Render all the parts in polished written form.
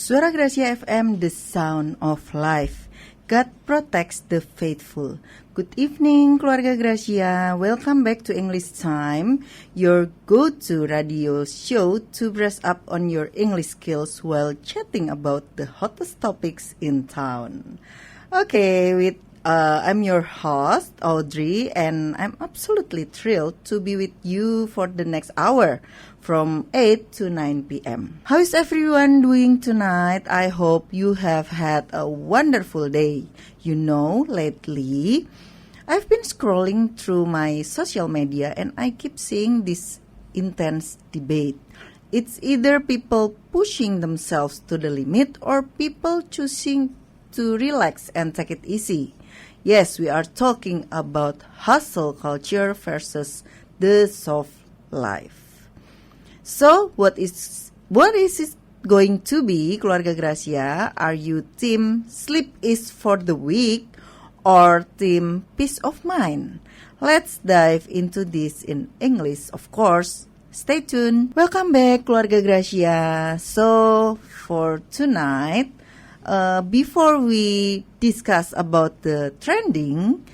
Suara Gracia FM, the sound of life. God protects the faithful. Good evening, keluarga Gracia. Welcome back to English Time, your go-to radio show to brush up on your English skills while chatting about the hottest topics in town. Okay, I'm your host, Audrey, and I'm absolutely thrilled to be with you for the next hour from 8 to 9 p.m. How is everyone doing tonight? I hope you have had a wonderful day. You know, lately, I've been scrolling through my social media and I keep seeing this intense debate. It's either people pushing themselves to the limit or people choosing to relax and take it easy. Yes, we are talking about hustle culture versus the soft life. So, what is it going to be, keluarga Gracia? Are you team sleep is for the weak or team peace of mind? Let's dive into this in English, of course. Stay tuned. Welcome back, keluarga Gracia. So, for tonight, before we discuss about the trending,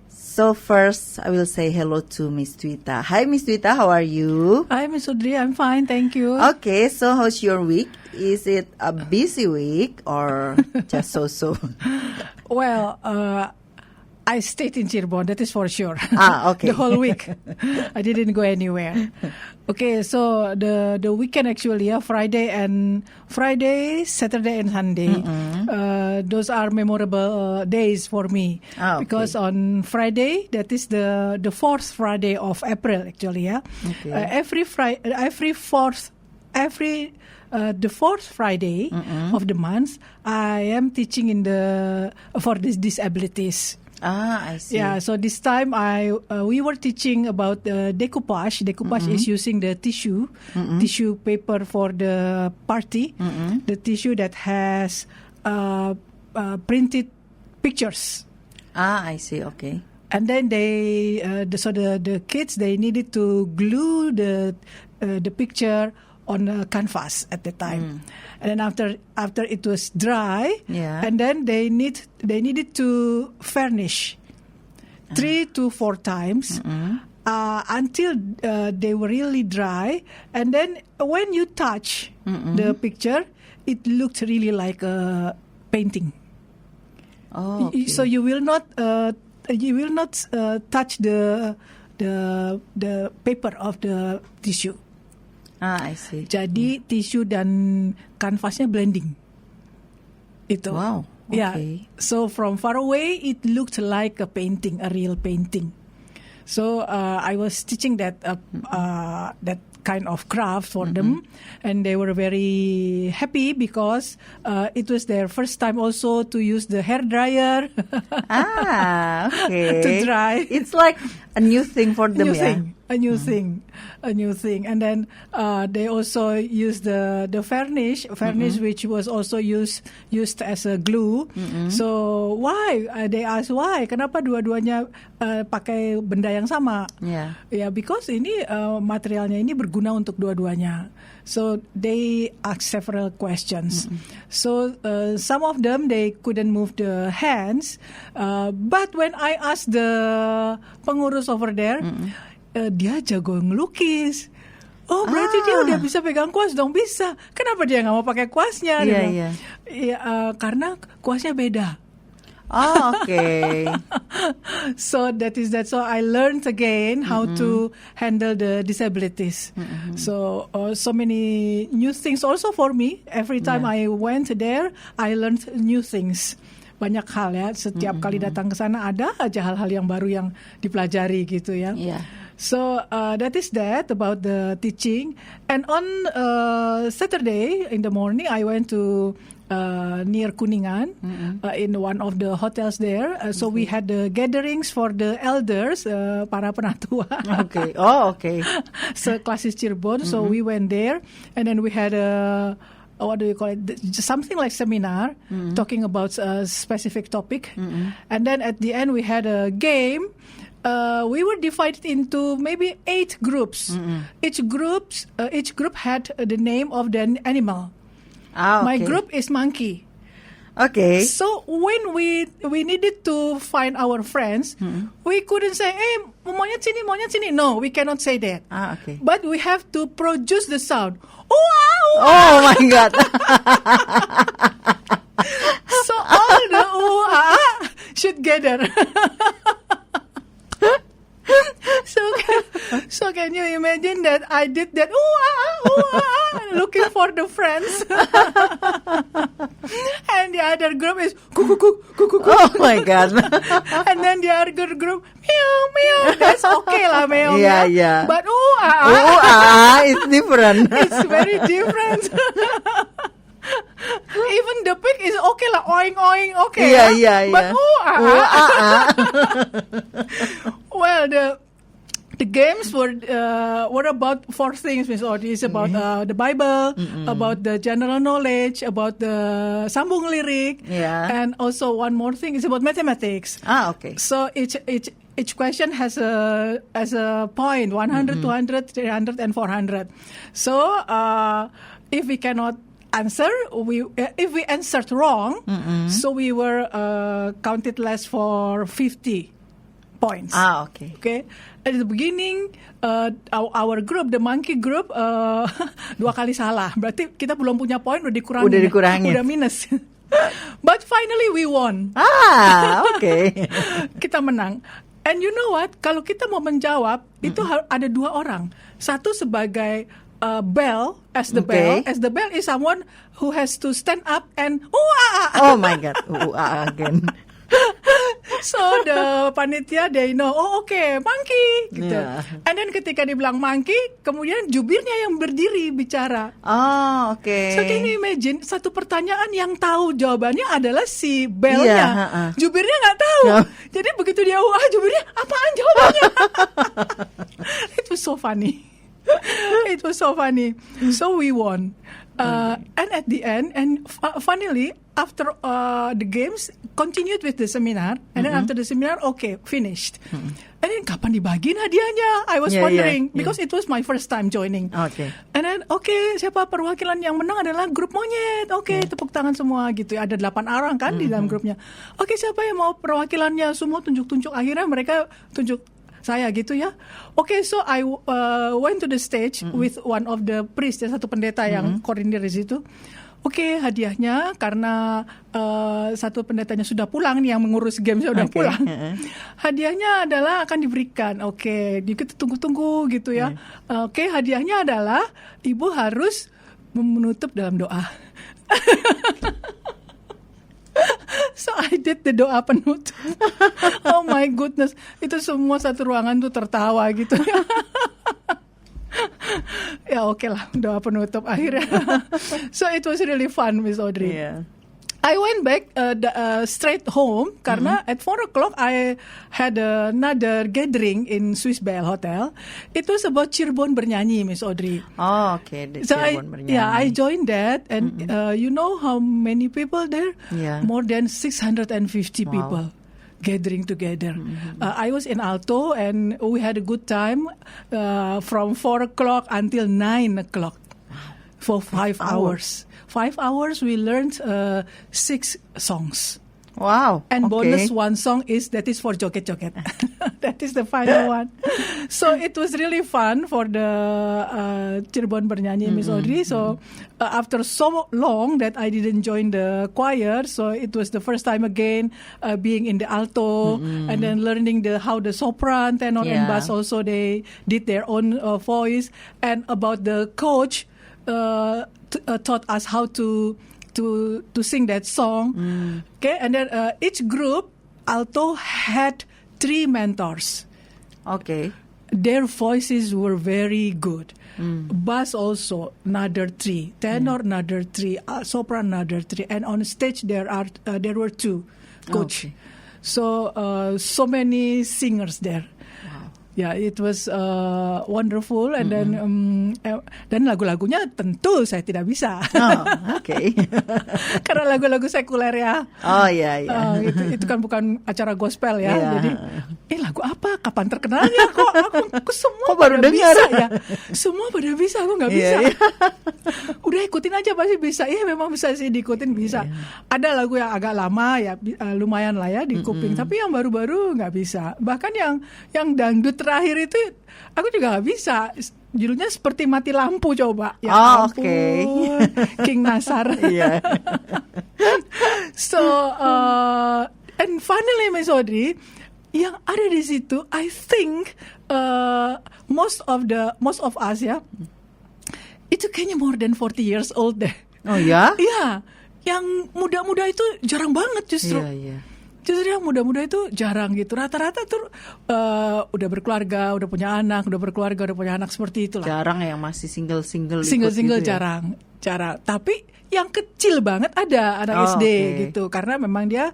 so first I will say hello to Miss Twita. Hi, Miss Twita, how are you? Hi, Miss Audrey, I'm fine, thank you. Okay, so how's your week? Is it a busy week or just so-so? Well, I stayed in Cirebon, that is for sure. Okay. The whole week. I didn't go anywhere. Okay, so the weekend actually, Friday, Saturday and Sunday. Mm-hmm. Those are memorable days for me. Okay. Because on Friday, that is the fourth Friday of April actually, Okay. The fourth Friday of the month, I am teaching for these disabilities. I see. Yeah, so this time we were teaching about decoupage. Decoupage is using the tissue paper for the party. The tissue that has printed pictures. I see. Okay. And then the kids, they needed to glue the picture on a canvas at the time, and then after it was dry, and then they needed to varnish 3 to 4 times until they were really dry, and then when you touch the picture, it looked really like a painting. Okay. So you will not touch the paper of the tissue. I see. Jadi tisu dan kanvasnya blending. Itu. Wow. Okay. Yeah. So from far away, it looked like a painting, a real painting. So I was teaching that kind of craft for them, and they were very happy because it was their first time also to use the hair dryer. Okay. To dry. It's like a new thing for them, A new thing. And then they also used the varnish, which was also used as a glue. So why? They asked why? Kenapa dua-duanya pakai benda yang sama? Yeah, because ini materialnya ini berguna untuk dua-duanya. So they asked several questions. So some of them, they couldn't move the hands. But when I asked the pengurus over there, dia jago ngelukis. Oh, berarti dia udah bisa pegang kuas dong? Bisa. Kenapa dia nggak mau pakai kuasnya? Karena kuasnya beda. Okay. So that is that. So I learned again how to handle the disabilities. So many new things also for me. Every time I went there, I learned new things. Banyak hal ya. Setiap kali datang ke sana ada aja hal-hal yang baru yang dipelajari gitu ya. So that is that about the teaching. And on Saturday in the morning, I went to near Kuningan in one of the hotels there. So we had the gatherings for the elders, para penatua. Okay. Oh, okay. So Klasis Cirebon. So we went there, and then we had a what do you call it? Something like seminar talking about a specific topic. And then at the end we had a game. We were divided into maybe 8 groups. Each group had the name of the animal. My okay. group is monkey. Okay. So when we needed to find our friends, we couldn't say, "Hey, monyet sini." No, we cannot say that. Okay. But we have to produce the sound. Ooh-ah. Oh my God. So all the ooh-ah should gather. So can you imagine that I did that ooh-ah, looking for the friends, and the other group is cuckoo. Oh my God. And then the other group meow. That's okay lah meow. Yeah, meow. yeah. But It's different. it's very different. Even the pig is okay lah, oing okay. Yeah. But well, the games were about 4 things, Miss Audrey. It's about the Bible, about the general knowledge, about the sambung lirik, and also one more thing is about mathematics. Okay. So each question has a point, 100, 200, 300, and 400. So if we cannot answer, if we answered wrong, so we were counted less for 50 points. Okay. Okay. At the beginning, our group, the monkey group, 2 kali salah. Berarti kita belum punya poin, udah dikurangin. Udah minus. But finally we won. Okay. Kita menang. And you know what? Kalau kita mau menjawab, itu ada 2 orang. Satu sebagai bell, as the bell. As the bell is someone who has to stand up and Oh my God. Again. So the panitia they know, okay, monkey gitu. Yeah. And then ketika dibilang monkey, kemudian jubirnya yang berdiri bicara. Okay. So can you imagine, satu pertanyaan yang tahu jawabannya adalah si bellnya. Jubirnya nggak tahu. Jadi begitu dia jubirnya apaan jawabannya? It was so funny. It was so funny. So we won. And at the end, and funnily, after the games, continued with the seminar. And then after the seminar, okay, finished. And then kapan dibagiin hadiahnya? I was wondering, because it was my first time joining. Okay. And then, siapa perwakilan yang menang adalah grup monyet. Tepuk tangan semua gitu. Ada 8 orang kan di dalam grupnya. Siapa yang mau perwakilannya? Semua tunjuk-tunjuk. Akhirnya mereka tunjuk saya gitu ya. So I went to the stage with one of the priest, satu pendeta yang koordinir di situ. Hadiahnya karena satu pendetanya sudah pulang, yang mengurus game sudah pulang. Hadiahnya adalah akan diberikan. Kita tunggu-tunggu gitu ya. Hadiahnya adalah ibu harus menutup dalam doa. So I did the doa penutup. Oh my goodness, itu semua satu ruangan tuh tertawa gitu. Ya lah, doa penutup akhirnya. So it was really fun, Miss Audrey. Yeah. I went back straight home karena at 4 o'clock I had another gathering in Swiss Bell Hotel. It was about Cirebon bernyanyi, Miss Audrey. Okay. So Cirebon bernyanyi. I joined that, and you know how many people there? Yeah. More than 650 people gathering together. I was in alto, and we had a good time from 4 o'clock until 9 o'clock for 5 hours. 5 hours we learned 6 songs. Wow. And bonus 1 song is for joget-joget. That is the final one. So it was really fun for the Cirebon bernyanyi, Miss Audrey. So after so long that I didn't join the choir, so it was the first time again being in the alto and then learning how the sopran, tenor, and bass also they did their own voice. And about the coach taught us how to sing that song. And then each group alto had 3 mentors. Their voices were very good. Bass also another 3, tenor another 3, sopran another 3, and on stage there were 2 coach. So many singers there. Yeah, it was wonderful, and then dan lagu-lagunya tentu saya tidak bisa, Oh, okay. karena lagu-lagu sekuler ya. Oh ya, ya. Itu kan bukan acara gospel ya, Iya. jadi lagu apa? Kapan terkenalnya? Aku semua Kok baru pada dengar? bisa ya, semua pada bisa, aku nggak bisa. Iya, iya. Udah ikutin aja pasti bisa. Iya memang bisa sih diikutin bisa. Ada lagu yang agak lama ya, lumayan lah ya di kuping, tapi yang baru-baru nggak bisa. Bahkan yang dangdut terakhir itu aku juga nggak bisa. Judulnya Seperti Mati Lampu, coba. Ya Oh, ampun, oke. King Nasar. Iya. So and finally, Miss Audrey, yang ada di situ, I think most of us ya, itu kayaknya more than 40 years old deh. Oh ya? Iya, yang muda-muda itu jarang banget justru. Iya, iya. Justru yang muda-muda itu jarang gitu. Rata-rata tuh udah berkeluarga, udah punya anak, udah berkeluarga, udah punya anak, seperti itulah. Jarang yang masih single-single. Single-single ikut gitu ya? jarang. Tapi yang kecil banget ada anak Oh, SD oke. gitu, karena memang dia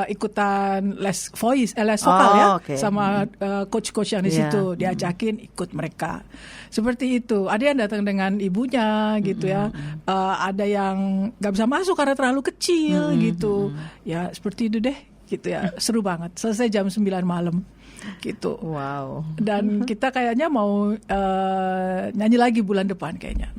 ikutan les vokal ya, oke. sama coach-coach yang di Iya. situ diajakin ikut mereka. Seperti itu. Ada yang datang dengan ibunya gitu ya. Ada yang nggak bisa masuk karena terlalu kecil gitu. Ya seperti itu deh gitu ya. Seru banget. Selesai jam 9 malam gitu. Wow. Dan kita kayaknya mau nyanyi lagi bulan depan kayaknya.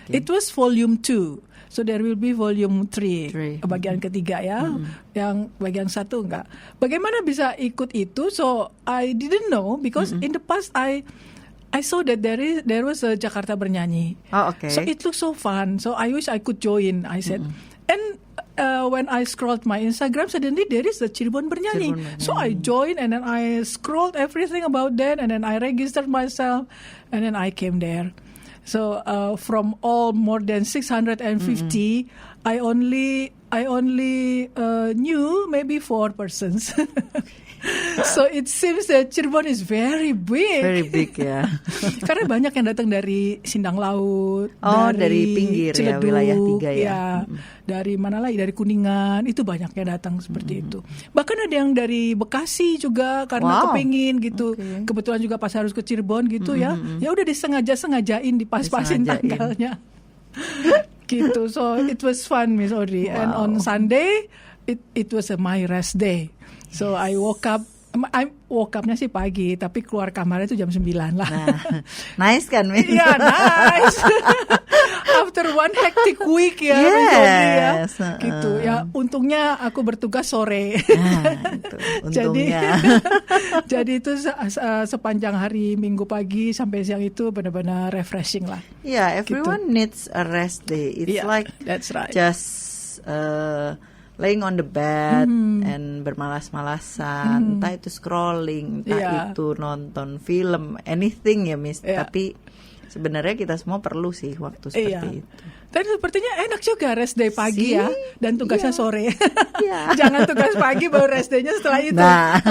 It was volume 2. So there will be volume 3, bagian ketiga ya. Yang bagian 1 enggak. Bagaimana bisa ikut itu? So I didn't know because in the past I saw that there was a Jakarta Bernyanyi. Oh, okay. So it looked so fun. So I wish I could join, I said. And when I scrolled my Instagram, suddenly there is the Cirebon Bernyanyi. So I joined and then I scrolled everything about that and then I registered myself and then I came there. So from all more than 650, I only knew maybe 4 persons. So it seems that Cirebon is very big. Very big ya. Karena banyak yang datang dari Sindang Laut, dari pinggir ya, Ciledug, wilayah 3 ya. Dari mana lagi, dari Kuningan, itu banyak yang datang seperti itu. Bahkan ada yang dari Bekasi juga karena kepingin gitu. Okay. Kebetulan juga pas harus ke Cirebon gitu ya. Ya udah sengajain dipas-pasin tanggalnya. Gitu. So it was fun, Miss Audrey. And on Sunday it was my rest day. So I woke upnya sih pagi, tapi keluar kamarnya itu jam 9 lah. Nah, nice kan, Min? Iya, nice. After one hectic week ya, Miss Audrey ya. Gitu ya. Untungnya aku bertugas sore. Nah, itu, untungnya. Jadi itu sepanjang hari Minggu pagi sampai siang itu benar-benar refreshing lah. Yeah, everyone needs a rest day. It's like that's right. Just laying on the bed and bermalas-malasan, entah itu scrolling, entah itu nonton film, anything ya, Miss. Tapi sebenarnya kita semua perlu sih waktu seperti itu. Dan sepertinya enak juga rest day pagi ya, dan tugasnya sore. Iya. Jangan tugas pagi baru rest day-nya setelah itu. Nah.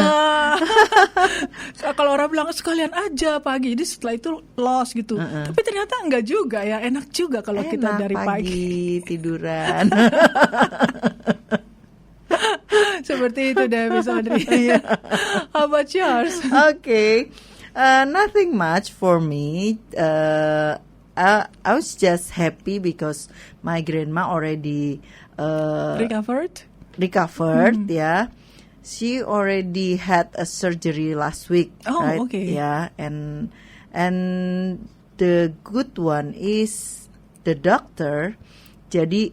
Kalau orang bilang sekalian aja pagi, jadi setelah itu loss gitu. Tapi ternyata enggak juga ya, enak juga kalau kita dari pagi tiduran. Seperti itu deh, Miss Audrey. How about yours? Okay. Nothing much for me. I was just happy because my grandma already recovered. Yeah. She already had a surgery last week. Oh, right? okay. Yeah, and the good one is the doctor. Jadi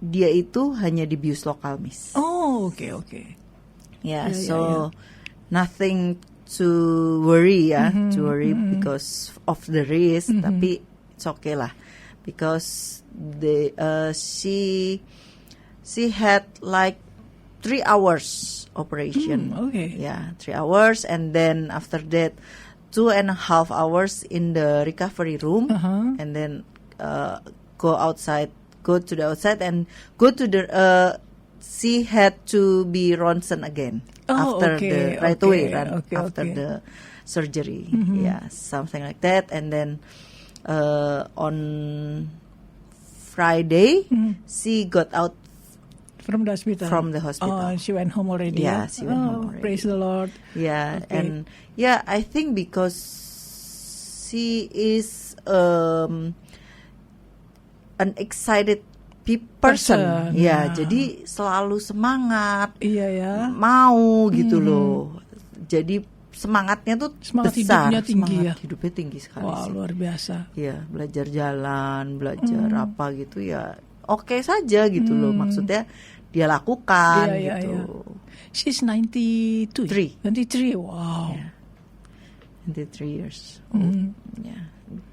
dia itu hanya dibius lokal, Miss. Oh, okay. Yeah, nothing to worry because of the risk, tapi it's okay lah because she had like 3 hours operation. Okay. Yeah, 3 hours, and then after that 2.5 hours in the recovery room, and then go to the outside and go to the she had to be ronsen again after the surgery. Yeah, something like that. And then on Friday she got out From the hospital. From the hospital. Oh, she went home already. Yeah, she went home already. Praise the Lord. Yeah, Okay. and yeah, I think because she is an excited person. Person, Ya, ya. jadi selalu semangat, Iya ya. mau gitu loh. Jadi semangatnya tuh Semangat besar, hidupnya tinggi semangat ya? hidupnya tinggi sekali Wah, sih. luar biasa. Ya, belajar jalan, belajar apa gitu ya. Oke saja gitu loh. Maksudnya dia lakukan Iya, iya, gitu. iya. She's 92. Three. 93. Wow. Yeah. 23 years old. Ya.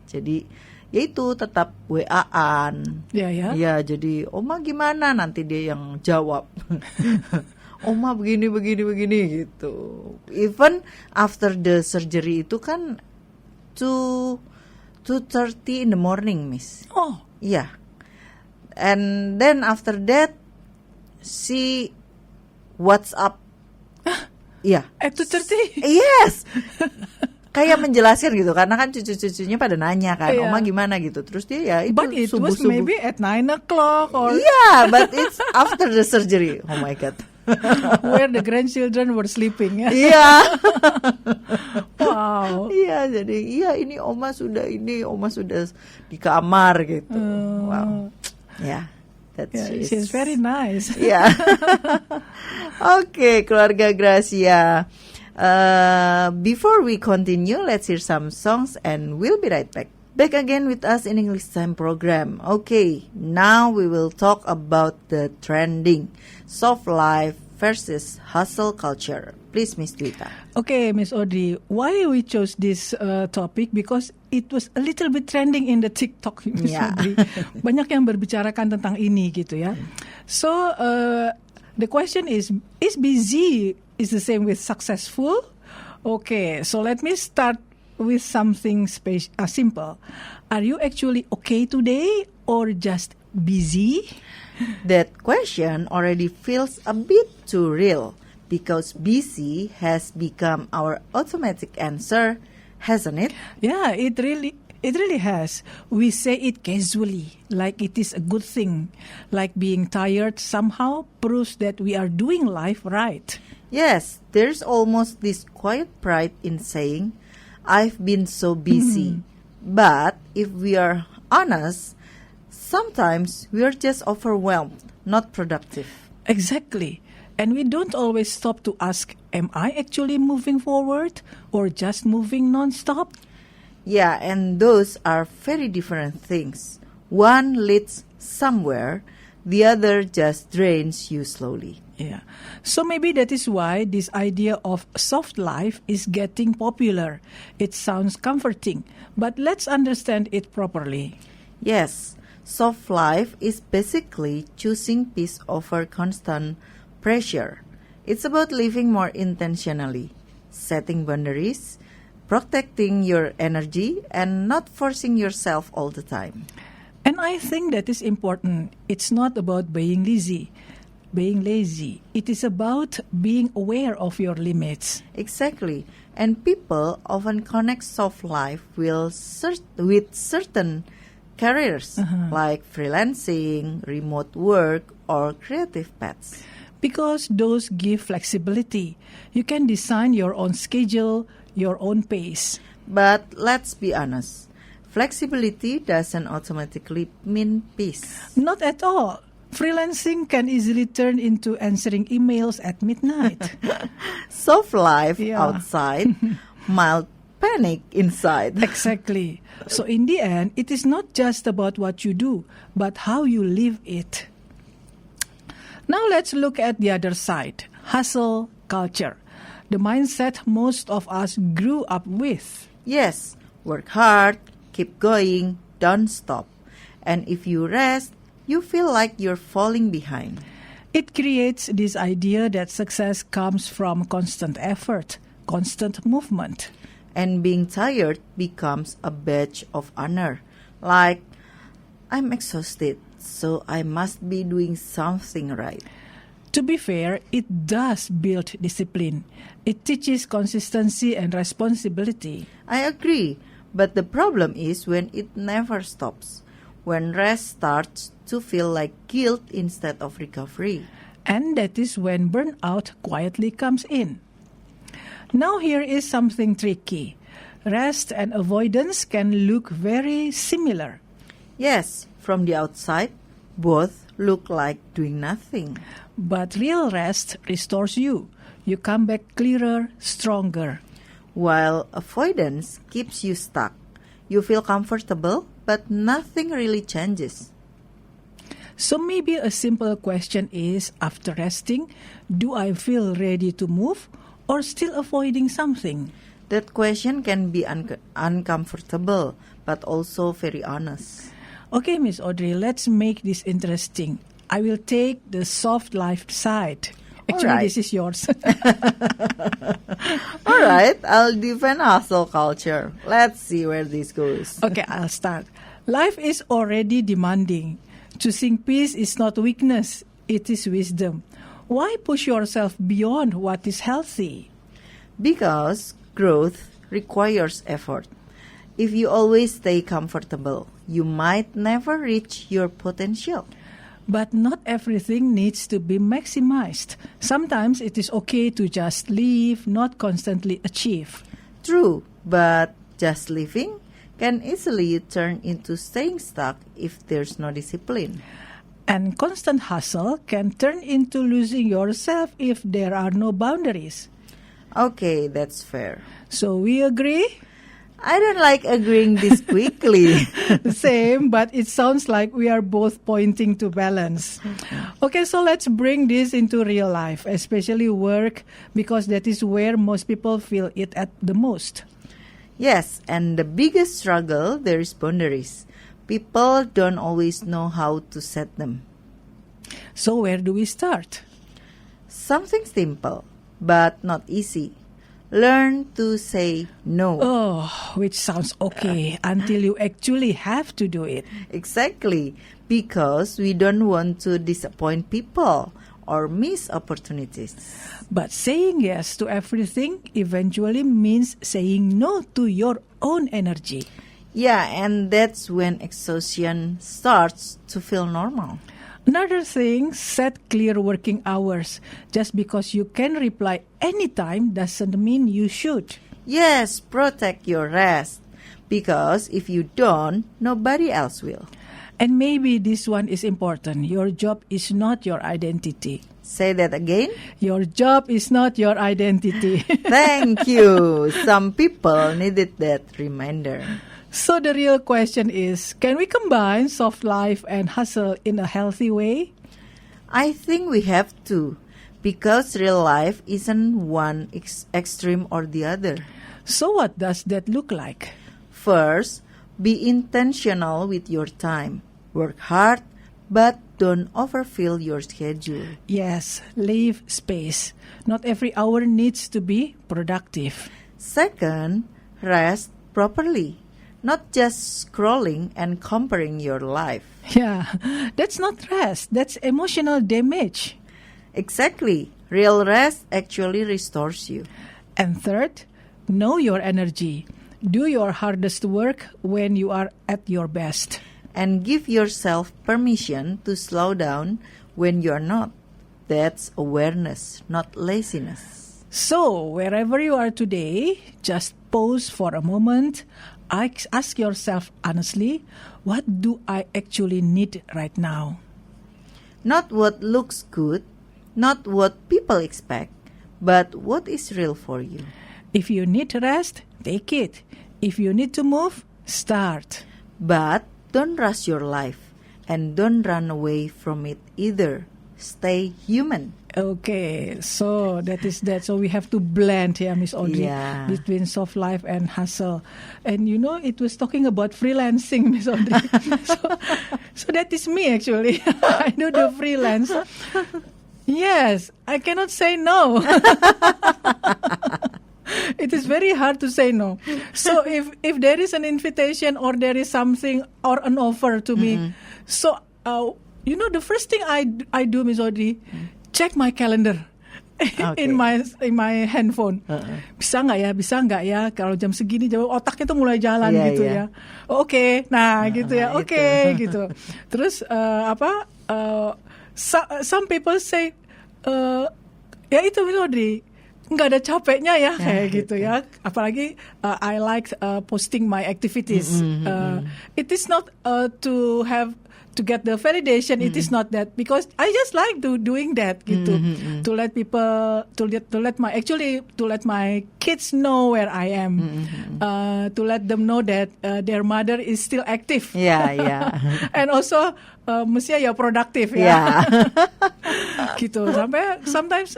Jadi ya itu tetap WA-an. Iya ya. Ya, jadi Oma gimana, nanti dia yang jawab. Oma begini gitu. Even after the surgery itu kan 2:30 in the morning, Miss. Oh, Yeah. And then after that she WhatsApp. Iya. at 2:30. Yes. Kayak menjelaskan gitu, karena kan cucu-cucunya pada nanya kan, Iya. Oma gimana gitu. Terus dia ya itu But it was subuh-subuh. maybe at 9 o'clock or Yeah, but it's after the surgery. Oh my God. where the grandchildren were sleeping. Iya. Wow. Iya, jadi iya ini Oma sudah di kamar gitu. Wow. Ya, that's Yeah, she's very nice. Ya. Oke, keluarga Gracia. Before we continue, let's hear some songs and we'll be right back. Back again with us in English Time program. Okay, now we will talk about the trending soft life versus hustle culture. Please, Miss Dwita. Okay, Miss Audrey, why we chose this topic? Because it was a little bit trending in the TikTok, Miss Yeah. Audrey. Banyak yang berbicarakan tentang ini gitu ya. So the question is busy is the same with successful? Okay, so let me start with something simple. Are you actually okay today or just busy? That question already feels a bit too real because busy has become our automatic answer, hasn't it? Yeah, it really has. We say it casually, like it is a good thing. Like being tired somehow proves that we are doing life right. Yes, there's almost this quiet pride in saying, I've been so busy. But if we are honest, sometimes we are just overwhelmed, not productive. Exactly. And we don't always stop to ask, am I actually moving forward or just moving non-stop? Yeah, and those are very different things. One leads somewhere, the other just drains you slowly. Yeah. So maybe that is why this idea of soft life is getting popular. It sounds comforting, but let's understand it properly. Yes, soft life is basically choosing peace over constant pressure. It's about living more intentionally, setting boundaries, protecting your energy, and not forcing yourself all the time. And I think that is important. It's not about being lazy. It is about being aware of your limits. Exactly. And people often connect soft life with certain careers like freelancing, remote work, or creative paths. Because those give flexibility. You can design your own schedule, your own pace. But let's be honest, flexibility doesn't automatically mean peace. Not at all. Freelancing can easily turn into answering emails at midnight. Soft life Yeah. outside, mild panic inside. Exactly. So in the end, it is not just about what you do, but how you live it. Now let's look at the other side, hustle culture, the mindset most of us grew up with. Yes, work hard, keep going, don't stop. And if you rest, you feel like you're falling behind. It creates this idea that success comes from constant effort, constant movement. And being tired becomes a badge of honor. Like, I'm exhausted, so I must be doing something right. To be fair, it does build discipline. It teaches consistency and responsibility. I agree, but the problem is when it never stops. when rest starts to feel like guilt instead of recovery. And that is when burnout quietly comes in. Now here is something tricky. Rest and avoidance can look very similar. Yes, from the outside, both look like doing nothing. But real rest restores you. You come back clearer, stronger. While avoidance keeps you stuck. You feel comfortable, but nothing really changes. So maybe a simple question is, after resting, do I feel ready to move or still avoiding something? That question can be uncomfortable, but also very honest. Okay, Miss Audrey, let's make this interesting. I will take the soft life side. Actually, Alright. this is yours. All right, I'll defend hustle culture. Let's see where this goes. Okay, I'll start. Life is already demanding. Choosing peace is not weakness, it is wisdom. Why push yourself beyond what is healthy? Because growth requires effort. If you always stay comfortable, you might never reach your potential. But not everything needs to be maximized. Sometimes it is okay to just live, not constantly achieve. True, but just living can easily turn into staying stuck if there's no discipline. And constant hustle can turn into losing yourself if there are no boundaries. Okay, that's fair. So we agree? I don't like agreeing this quickly. Same, but it sounds like we are both pointing to balance. Okay, so let's bring this into real life, especially work, because that is where most people feel it at the most. Yes, and the biggest struggle, there is boundaries. People don't always know how to set them. So where do we start? Something simple, but not easy. Learn to say no. Oh, which sounds okay until you actually have to do it. Exactly, because we don't want to disappoint people or miss opportunities. But saying yes to everything eventually means saying no to your own energy. Yeah, and that's when exhaustion starts to feel normal. Another thing, set clear working hours. Just because you can reply anytime doesn't mean you should. Yes, protect your rest. Because if you don't, nobody else will. And maybe this one is important. Your job is not your identity. Say that again. Your job is not your identity. Thank you. Some people needed that reminder. So the real question is, can we combine soft life and hustle in a healthy way? I think we have to, because real life isn't one extreme or the other. So what does that look like? First, be intentional with your time. Work hard, but don't overfill your schedule. Yes, leave space. Not every hour needs to be productive. Second, rest properly. Not just scrolling and comparing your life. Yeah, that's not rest. That's emotional damage. Exactly. Real rest actually restores you. And third, know your energy. Do your hardest work when you are at your best. And give yourself permission to slow down when you're not. That's awareness, not laziness. So, wherever you are today, just pause for a moment. Ask yourself honestly, what do I actually need right now? Not what looks good, not what people expect, but what is real for you. If you need rest, take it. If you need to move, start. But don't rush your life and don't run away from it either. Stay human. Okay, so that is that. So we have to blend here, Miss Audrey, Yeah. between soft life and hustle. And you know, it was talking about freelancing, Miss Audrey. so that is me actually. I do the freelance. Yes, I cannot say no. It is very hard to say no. So if there is an invitation or there is something or an offer to me, so you know the first thing I do, Miss Audrey, check my calendar. in my handphone. Bisa nggak ya kalau jam segini otaknya tuh mulai jalan gitu ya. Oke, nah gitu ya. Oke, gitu. Terus some people say ya itu Audrey, nggak ada capeknya ya kayak gitu ya. Apalagi I like posting my activities. It is not to get the validation. It is not that, because I just like doing that gitu. To let people to let my kids know where I am. To let them know that their mother is still active. And also mestinya ya produktif ya. Gitu. Sampai sometimes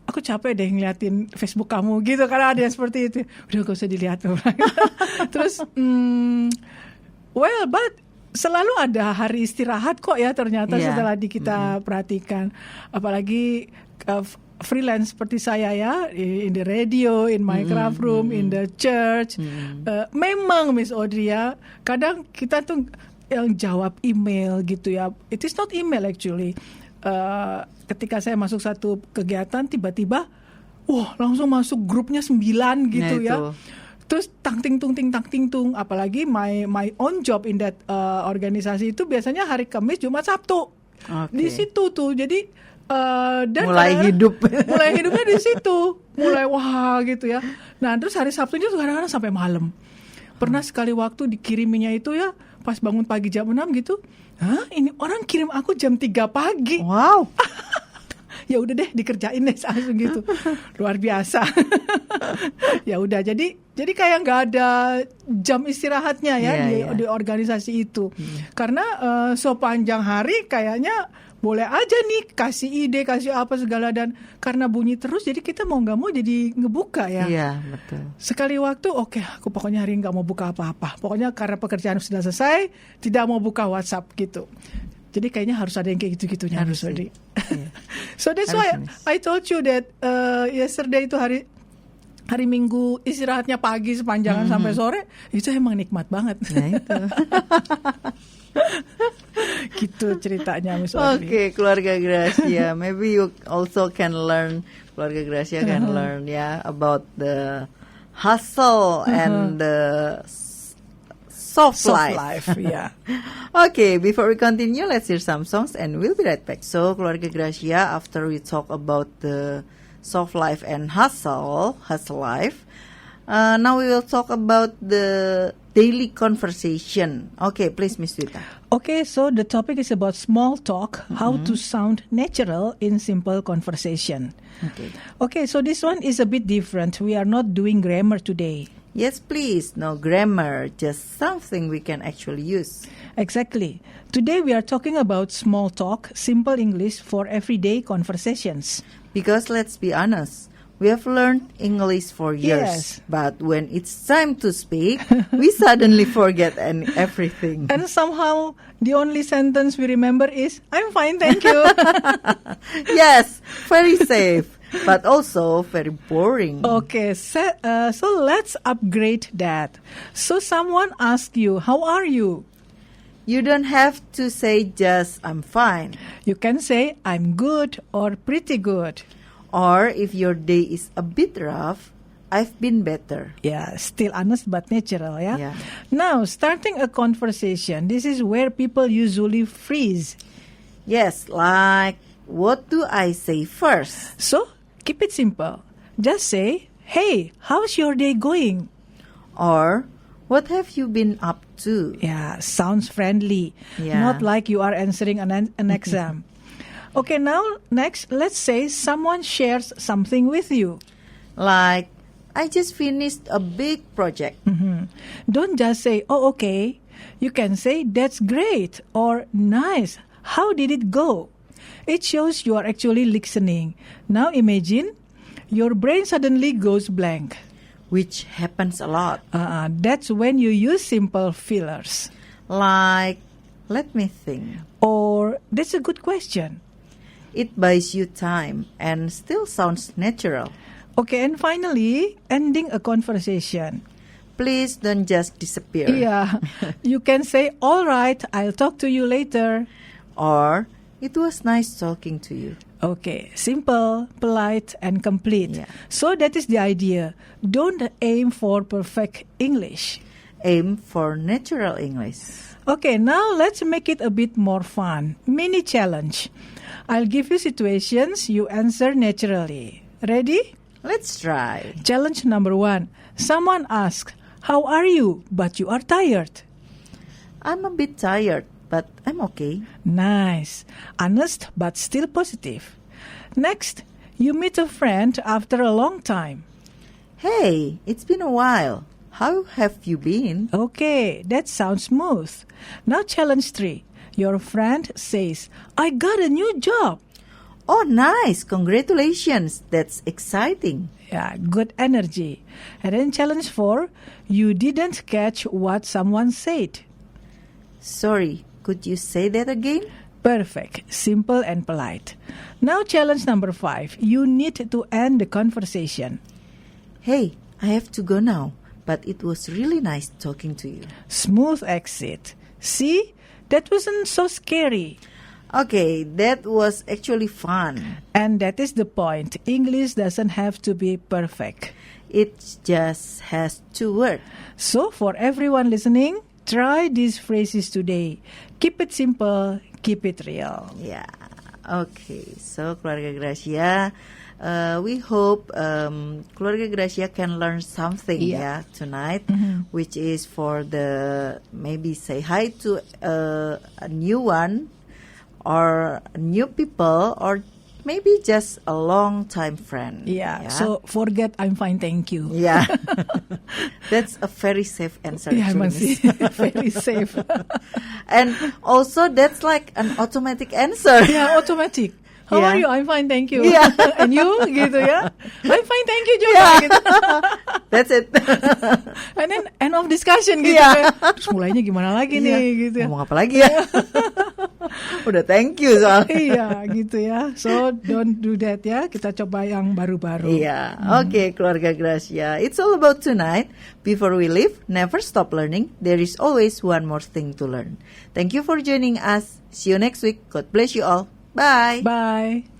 aku capek deh ngeliatin Facebook kamu gitu, karena ada yang seperti itu. Udah gak usah dilihat. Terus but selalu ada hari istirahat kok ya ternyata setelah kita perhatikan. Apalagi freelance seperti saya ya, in the radio, in my craft room, in the church. Memang Miss Audrey ya, kadang kita tuh yang jawab email gitu ya. It is not email actually. Ketika saya masuk satu kegiatan, tiba-tiba langsung masuk grupnya 9 gitu ya. Terus tang ting tung, apalagi my own job in that organisasi itu biasanya hari Kamis, Jumat, Sabtu. Di situ tuh. Jadi dan mulai hidupnya di situ. Mulai gitu ya. Nah, terus hari Sabtunya tuh kadang-kadang sampai malam. Pernah sekali waktu dikiriminya itu ya pas bangun pagi jam 6 gitu. Ini orang kirim aku jam 3 pagi. Wow. Ya udah deh, dikerjain deh langsung gitu. Luar biasa. Ya udah, jadi kayak nggak ada jam istirahatnya ya di organisasi itu. Karena sepanjang hari kayaknya boleh aja nih kasih ide, kasih apa segala, dan karena bunyi terus jadi kita mau nggak mau jadi ngebuka ya. Iya, betul. Sekali waktu aku pokoknya hari ini nggak mau buka apa-apa. Pokoknya karena pekerjaan sudah selesai, tidak mau buka WhatsApp gitu. Jadi kayaknya harus ada yang kayak gitu-gitunya. Harus. So that's why I told you that yesterday itu hari Minggu istirahatnya pagi sepanjangan sampai sore, itu emang nikmat banget. Nah itu. Gitu ceritanya Miss Audrey. Okay, keluarga Gracia. Maybe you also can learn, keluarga Gracia can learn about the hustle and the soft life. Yeah. Okay, before we continue, let's hear some songs and we'll be right back. So, keluarga Gracia, after we talk about the soft life and hustle life, now we will talk about the daily conversation. Okay, please, Miss Wita. Okay, so the topic is about small talk, how to sound natural in simple conversation. Okay, so this one is a bit different. We are not doing grammar today. Yes, please. No grammar, just something we can actually use. Exactly. Today we are talking about small talk, simple English for everyday conversations. Because let's be honest, we have learned English for years, but when it's time to speak, we suddenly forget everything. And somehow, the only sentence we remember is, "I'm fine, thank you." Yes, very safe, but also very boring. Okay, so let's upgrade that. So someone asks you, "How are you?" You don't have to say just, "I'm fine." You can say, "I'm good" or "pretty good." Or if your day is a bit rough, "I've been better." Yeah, still honest but natural, yeah? Now, starting a conversation, this is where people usually freeze. Yes, like, what do I say first? So, keep it simple. Just say, "Hey, how's your day going?" Or, "What have you been up to?" Yeah, sounds friendly. Not like you are answering an exam. Okay, now next, let's say someone shares something with you. Like, "I just finished a big project." Don't just say, "Oh, okay." You can say, "That's great," or "Nice. How did it go?" It shows you are actually listening. Now imagine your brain suddenly goes blank. Which happens a lot. That's when you use simple fillers. Like, "Let me think." Or, "That's a good question." It buys you time and still sounds natural. Okay, and finally, ending a conversation. Please don't just disappear. Yeah, you can say, "All right, I'll talk to you later." Or, "It was nice talking to you." Okay, simple, polite, and complete. Yeah. So that is the idea. Don't aim for perfect English. Aim for natural English. Okay, now let's make it a bit more fun. Mini challenge. I'll give you situations, you answer naturally. Ready? Let's try. Challenge number 1. Someone asks, "How are you?" But you are tired. I'm a bit tired, but I'm okay. Nice. Honest but still positive. Next, you meet a friend after a long time. Hey, it's been a while. How have you been? Okay, that sounds smooth. Now challenge 3. Your friend says, "I got a new job." Oh, nice. Congratulations. That's exciting. Yeah, good energy. And then challenge 4. You didn't catch what someone said. Sorry, could you say that again? Perfect, simple and polite. Now challenge number 5. You need to end the conversation. Hey, I have to go now, but it was really nice talking to you. Smooth exit. See? That wasn't so scary. Okay, that was actually fun. And that is the point. English doesn't have to be perfect. It just has to work. So for everyone listening, try these phrases today. Keep it simple, keep it real. Yeah. Okay, so Keluarga Gracia, we hope Keluarga Gracia can learn something tonight, which is for the maybe say hi to a new one or new people or maybe just a long time friend. Yeah. So forget "I'm fine, thank you." Yeah. That's a very safe answer. Yeah, actually, masih Miss. very safe. And also that's like an automatic answer. Yeah, automatic. How Yeah. are you? I'm fine, thank you. Yeah. And you? Gitu ya. I'm fine, thank you juga. Yeah. Gitu. That's it. And then end of discussion gitu Yeah. kan. Terus mulainya gimana lagi Iya. nih gitu ya. Ngomong apa lagi ya? Udah thank you soalnya. Iya gitu ya. So don't do that ya. Kita coba yang baru-baru. Iya, oke Keluarga Gracia. It's all about tonight. Before we leave, never stop learning. There is always one more thing to learn. Thank you for joining us. See you next week. God bless you all. Bye. Bye.